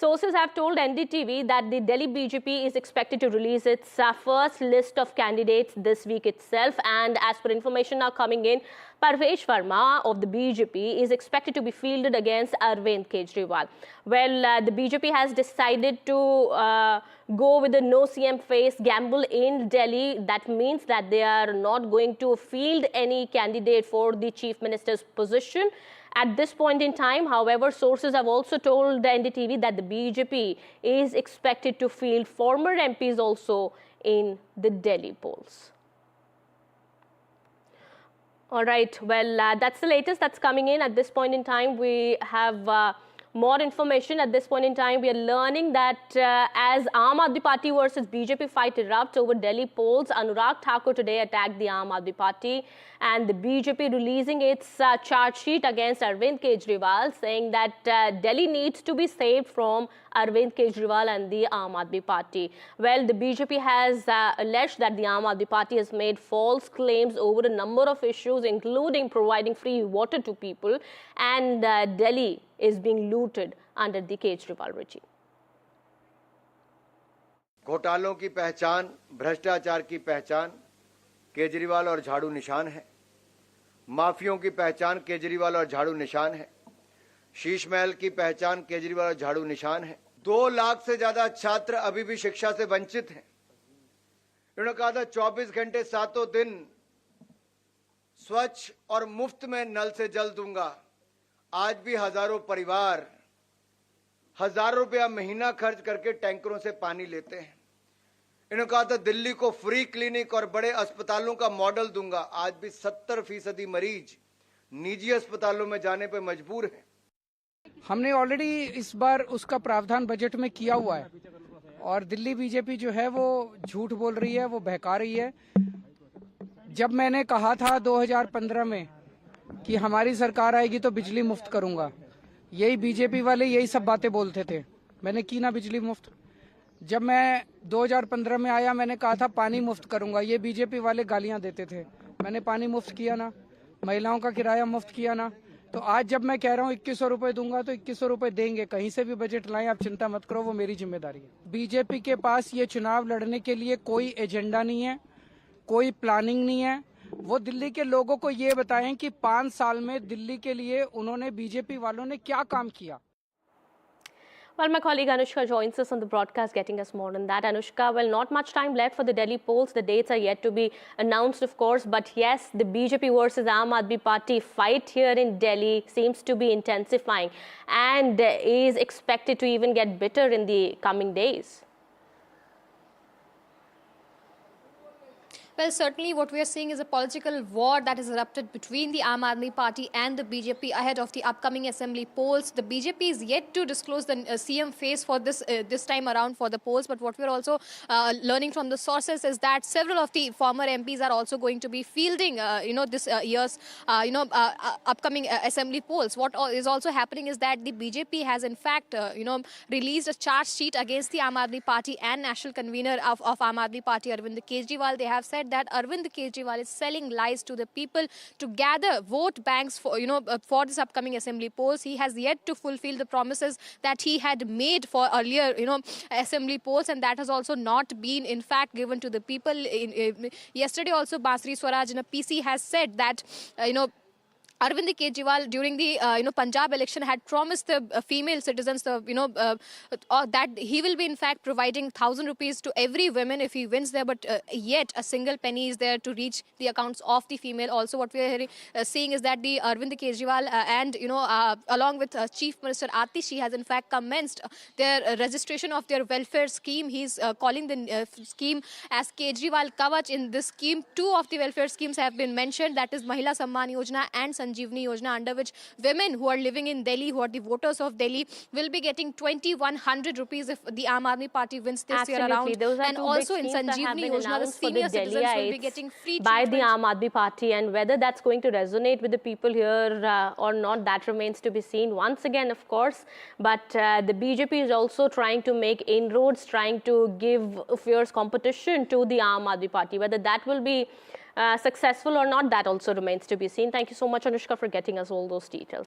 Sources have told NDTV that the Delhi BJP is expected to release its first list of candidates this week itself. And as per information now coming in, Parvesh Verma of the BJP is expected to be fielded against Arvind Kejriwal. Well, the BJP has decided to go with the no CM face gamble in Delhi. That means that they are not going to field any candidate for the chief minister's position at this point in time. However, sources have also told the NDTV that the BJP is expected to field former MPs also in the Delhi polls. All right, well, that's the latest that's coming in. At this point in time, we have more information. At this point in time, we are learning that as Aam Aadmi Party versus BJP fight erupts over Delhi polls, Anurag Thakur today attacked the Aam Aadmi Party, and the BJP releasing its charge sheet against Arvind Kejriwal, saying that Delhi needs to be saved from Arvind Kejriwal and the Aam Aadmi Party. Well, the BJP has alleged that the Aam Aadmi Party has made false claims over a number of issues, including providing free water to people, and Delhi is being looted under the Kejriwal regime. घोटालों की पहचान, भ्रष्टाचार की पहचान केजरीवाल और झाड़ू निशान है। माफियों की पहचान केजरीवाल और झाड़ू निशान है। शीश महल की पहचान केजरीवाल और झाड़ू निशान है। 2 लाख से ज्यादा छात्र अभी भी शिक्षा से वंचित हैं। इन्होंने कहा था 24 घंटे सातों दिन स्वच्छ और मुफ्त में नल से जल दूंगा। आज भी हजारों परिवार हजारों रुपया महीना खर्च करके टैंकरों से पानी लेते हैं। इन्होंने कहा था दिल्ली को फ्री क्लिनिक और बड़े अस्पतालों का मॉडल दूंगा। आज भी 70% मरीज निजी अस्पतालों में जाने पर मजबूर हैं। हमने ऑलरेडी इस बार उसका प्रावधान बजट में किया हुआ है, और दिल्ली बीजेपी जो है वो झूठ बोल रही है, वो बहका रही है। जब मैंने कहा था 2015 में कि हमारी सरकार आएगी तो बिजली मुफ्त करूंगा, यही बीजेपी वाले यही सब बातें बोलते थे। मैंने की ना बिजली मुफ्त। जब मैं 2015 में आया, मैंने कहा था पानी मुफ्त करूंगा, ये बीजेपी वाले गालियां देते थे। मैंने पानी मुफ्त किया ना, महिलाओं का किराया मुफ्त किया ना। तो आज जब मैं कह रहा हूँ 2100 रुपए दूंगा तो 2100 रुपए देंगे। कहीं से भी बजट लाएं, आप चिंता मत करो, वो मेरी जिम्मेदारी है। बीजेपी के पास ये चुनाव लड़ने के लिए कोई एजेंडा नहीं है, कोई प्लानिंग नहीं है। वो दिल्ली के लोगों को ये बताएं कि 5 साल में दिल्ली के लिए उन्होंने, बीजेपी वालों ने क्या काम किया। Well, my colleague Anushka joins us on the broadcast, getting us more on that. Anushka, well, not much time left for the Delhi polls. The dates are yet to be announced, of course. But yes, the BJP versus Aam Aadmi Party fight here in Delhi seems to be intensifying and is expected to even get bitter in the coming days. Well, certainly what we are seeing is a political war that has erupted between the Aam Aadmi Party and the BJP ahead of the upcoming assembly polls. The BJP is yet to disclose the CM face for this time around for the polls. But what we are also learning from the sources is that several of the former MPs are also going to be fielding, this year's, upcoming assembly polls. What is also happening is that the BJP has in fact, released a charge sheet against the Aam Aadmi Party and national convener of Aam Aadmi Party, Arvind Kejriwal. They have said that Arvind Kejriwal is selling lies to the people to gather vote banks for, for this upcoming assembly polls. He has yet to fulfill the promises that he had made for earlier, assembly polls, and that has also not been, in fact, given to the people. Yesterday also, Basri Swaraj in a PC has said that, Arvind Kejriwal during the Punjab election had promised the female citizens that he will be in fact providing 1,000 rupees to every woman if he wins there, but yet a single penny is there to reach the accounts of the female. Also, what we are seeing is that the Arvind Kejriwal and along with Chief Minister Atishi has in fact commenced their registration of their welfare scheme. He's calling the scheme as Kejriwal Kavach. In this scheme, 2 of the welfare schemes have been mentioned, that is Mahila Samman Yojana and Sanjeevani Yojana, under which women who are living in Delhi, who are the voters of Delhi, will be getting 2,100 rupees if the Aam Aadmi Party wins this year around. Those are and also in Sanjeevani Yojana, the senior citizens will be getting free by the treatment. Aam Aadmi Party, and whether that's going to resonate with the people here or not, that remains to be seen once again, of course. But the BJP is also trying to make inroads, trying to give a fierce competition to the Aam Aadmi Party. Whether that will be successful or not, that also remains to be seen. Thank you so much, Anushka, for getting us all those details.